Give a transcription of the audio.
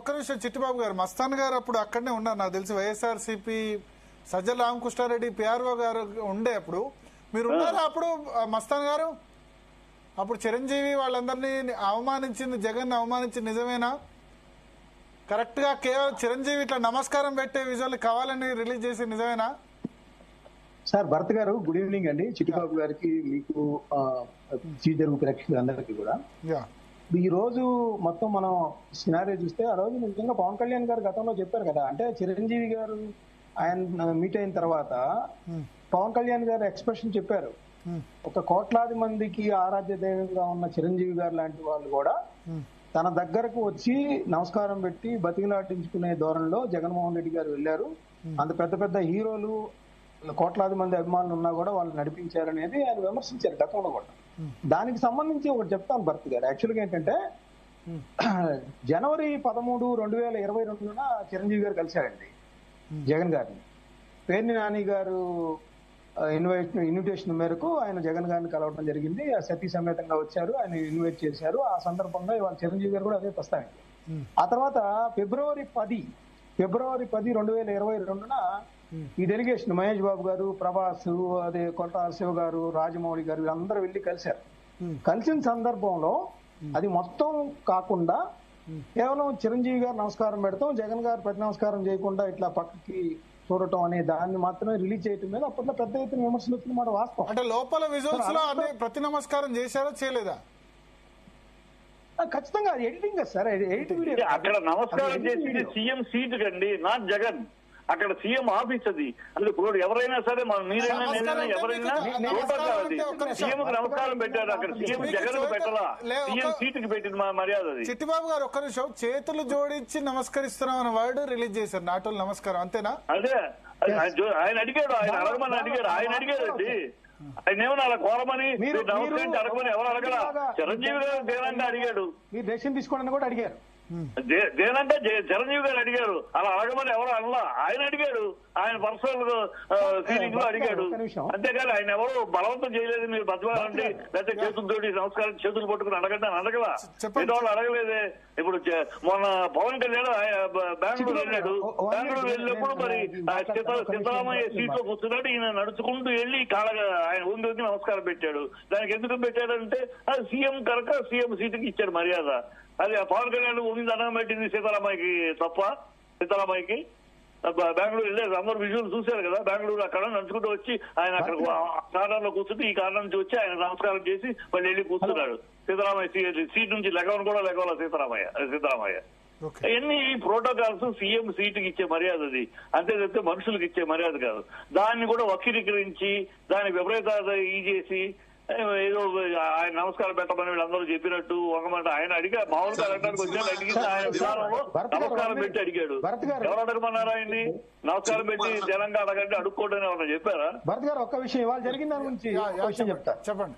ఒక్క నిమిషం చిట్టిబాబు గారు, మస్తాన్ గారు అప్పుడు అక్కడనే ఉన్నారు నాకు తెలిసి. వైఎస్ఆర్సీపీ సజ్జల రామకృష్ణారెడ్డి పిఆర్ఓ గారు ఉండే అప్పుడు మీరు ఉన్నారా అప్పుడు? మస్తాన్ గారు అప్పుడు చిరంజీవి వాళ్ళందరినీ అవమానించింది, జగన్ అవమానించింది నిజమేనా? కరెక్ట్ గా కేవలం చిరంజీవి ఇట్లా నమస్కారం పెట్టే విజువల్ కావాలని రిలీజ్ చేసి నిజమేనా? సార్ భరత్ గారు గుడ్ ఈవినింగ్ అండి. చిట్టిబాబు గారికి, మీకు తెలుగు ప్రేక్షకులందరికీ కూడా. ఈ రోజు మొత్తం మనం సినారియో చూస్తే ఆ రోజు నిజంగా పవన్ కళ్యాణ్ గారు గతంలో చెప్పారు కదా, అంటే చిరంజీవి గారు ఆయన మీట్ అయిన తర్వాత పవన్ కళ్యాణ్ గారు ఎక్స్ప్రెషన్ చెప్పారు, ఒక కోట్లాది మందికి ఆరాధ్య దైవంగా ఉన్న చిరంజీవి గారు లాంటి వాళ్ళు కూడా తన దగ్గరకు వచ్చి నమస్కారం పెట్టి బతికిలాటించుకునే ధోరణిలో జగన్మోహన్ రెడ్డి గారు వెళ్లారు. అంత పెద్ద పెద్ద హీరోలు కోట్లాది మంది అభిమానులు ఉన్నా కూడా వాళ్ళు నడిపించారనేది ఆయన విమర్శించారు గతంలో కూడా. దానికి సంబంధించి ఒకటి చెప్తాను భరత్ గారు. యాక్చువల్గా ఏంటంటే జనవరి 13, 2022 చిరంజీవి గారు కలిశారండి జగన్ గారిని. పేర్ని నాని గారు ఇన్విటేషన్ మేరకు ఆయన జగన్ గారిని కలవడం జరిగింది. సతీ సమేతంగా వచ్చారు, ఆయన ఇన్వైట్ చేశారు. ఆ సందర్భంగా ఇవాళ చిరంజీవి గారు కూడా అదే ప్రస్తావించారు. ఆ తర్వాత ఫిబ్రవరి 10, 2022 ఈ డెలిగేషన్ మహేష్ బాబు గారు, ప్రభాస్, అదే కొట్టాల శివ గారు, రాజమౌళి గారు వీళ్ళందరూ వెళ్లి కలిశారు. కలిసిన సందర్భంలో అది మొత్తం కాకుండా కేవలం చిరంజీవి గారు నమస్కారం పెడతాం, జగన్ గారు ప్రతి నమస్కారం చేయకుండా ఇట్లా పక్కకి చూడటం అనే దాన్ని మాత్రమే రిలీజ్ చేయటం మీద అప్పట్లో పెద్ద ఎత్తున విమర్శలు వచ్చిన మాట వాస్తవం. అంటే లోపల విజువల్స్ లో ప్రతి నమస్కారం చేశారో చేయలేదా? ఖచ్చితంగా ఎడిటింగ్ కదా సార్, ఎడిట్ వీడియో. అక్కడ నమస్కారం చేసింది సీఎం సీట్ కండి, నాట్ జగన్. అక్కడ సీఎం ఆఫీస్ అది. అందులో ఇప్పుడు ఎవరైనా సరే మీరైనా నేనైనా ఎవరైనా సీఎం కు నమస్కారం పెట్టారు. అక్కడ సీఎం జగన్ కు పెట్టాలా, సీఎం సీట్ కి పెట్టింది మా మర్యాద అది. చిట్టిబాబు గారు ఒక్క నిమిషం, చేతులు జోడించి నమస్కరిస్తున్నాం అనే వర్డ్ రిలీజ్ చేశారు, నాటోలు నమస్కారం, అంతేనా? అదే ఆయన అడిగాడు, ఆయన అడగమని అడిగాడు, ఆయన అడిగాడు అండి. ఆయన ఏమన్నా అలా కోరమని నమస్కరించి అడగమని ఎవరు అడగలా. చిరంజీవి గారు దేనంటే అడిగాడు, మీరు డెసిషన్ తీసుకోవడానికి కూడా అడిగారు. దేనంటే చిరంజీవి గారు అడిగారు, అలా అడగమని ఎవరు అనలా. ఆయన అడిగాడు, ఆయన పర్సనల్ ఫీలింగ్ లో అడిగాడు. అంతేకాని ఆయన ఎవరు బలవంతం చేయలేదు, మీరు బతవాలంటే లేకపోతే చేతులతోటి నమస్కారం చేతులు పట్టుకుని అడగండి అని అడగలా. మిగతా వాళ్ళు అడగలేదే. ఇప్పుడు మొన్న పవన్ కళ్యాణ్ బెంగళూరు వెళ్ళాడు. బెంగళూరు వెళ్ళినప్పుడు మరి సిద్ధరామయ్య సీట్ లో కూర్చున్నాడు. ఈయన నడుచుకుంటూ వెళ్ళి ఆయన ఉండి నమస్కారం పెట్టాడు. దానికి ఎందుకు పెట్టాడంటే అది సీఎం కనుక సీఎం సీటుకి ఇచ్చాడు మర్యాద. అది పవన్ కళ్యాణ్ ఉంది దండం పెట్టింది సీతారామయ్యకి తప్ప. సీతారామయ్యకి బెంగళూరు వెళ్ళారు, అందరూ విజువల్ చూశారు కదా. బెంగళూరు అక్కడ నడుచుకుంటూ వచ్చి ఆయన అక్కడ కారణంలో కూర్చుంటే ఈ కారణం నుంచి వచ్చి ఆయన నమస్కారం చేసి మళ్ళీ వెళ్ళి కూర్చున్నాడు. సీతారామయ్య సీట్ నుంచి లెగవని కూడా లెగవాల సిద్ధరామయ్య. ఎన్ని ప్రోటోకాల్స్ సీఎం సీటుకి ఇచ్చే మర్యాద అది, అంతే చెప్తే మనుషులకు ఇచ్చే మర్యాద కాదు. దాన్ని కూడా వక్రీకరించి దాన్ని విపరీత చేసి ఏదో ఆయన నమస్కారం పెట్టమని వీళ్ళందరూ చెప్పినట్టు ఒక మాట ఆయన అడిగా మామూలుగా అడగడానికి వచ్చాడు. అడిగింది ఆయన విధానంలో నమస్కారం పెట్టి అడిగాడు. ఎవరు అడగమన్నారా ఆయన్ని? నమస్కారం పెట్టి తెలంగాణ అడగండి అడుక్కోవడం ఏమన్నా చెప్పారా? భరత్ గారు ఒక్క విషయం ఇవాళ జరిగిన దాని గురించి చెప్తా, చెప్పండి.